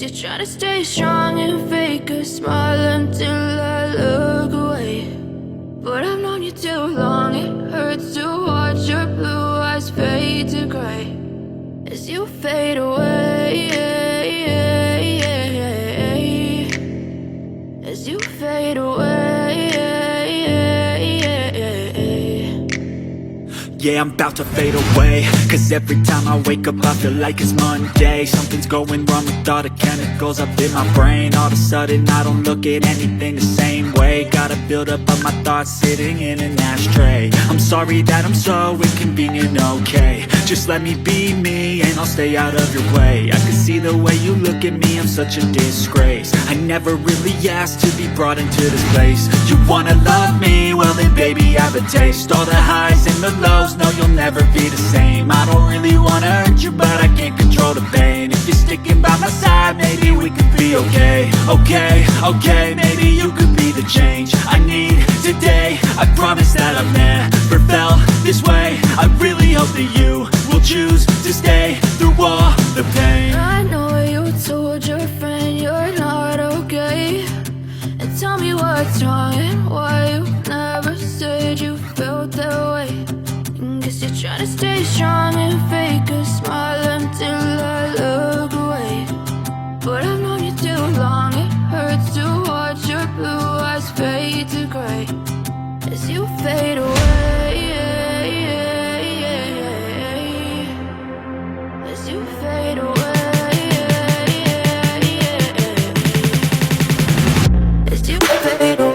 you're trying to stay strong and fake a smile until I look away. But I've known you too long, it hurts to watch your blue eyes fade to gray as you fade away, as you fade away. Yeah, I'm about to fade away, cause every time I wake up I feel like it's Monday. Something's going wrong with all the chemicals up in my brain. All of a sudden I don't look at anything the same way. Gotta build up of my thoughts sitting in an ashtray. I'm sorry that I'm so inconvenient, okay. Just let me be me and I'll stay out of your way. I can see the way you look at me, I'm such a disgrace. I never really asked to be brought into this place. You wanna love me? Well then baby I have a taste. All the highs and the lows, no, you'll never be the same. I don't really wanna hurt you, but I can't control the pain. If you're sticking by my side, maybe we could be okay. Okay, maybe you could be the change I need today. I promise that I've never felt this way. I really hope that you will choose to stay through all the pain. I know you told your friend you're not okay, and tell me what's wrong and why you never said you felt that way. Guess you're trying to stay strong and fake a smile until I look away. But I've known you too long, it hurts to watch your blue eyes fade to gray as you fade away, as you fade away, as you fade away.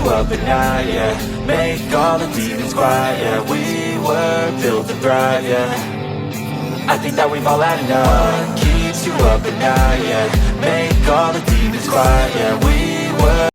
Up at night, yeah. Make all the demons quiet, yeah. We were built to thrive, yeah. I think that we've all had enough. What keeps you up at night, yeah. Make all the demons quiet, yeah. We were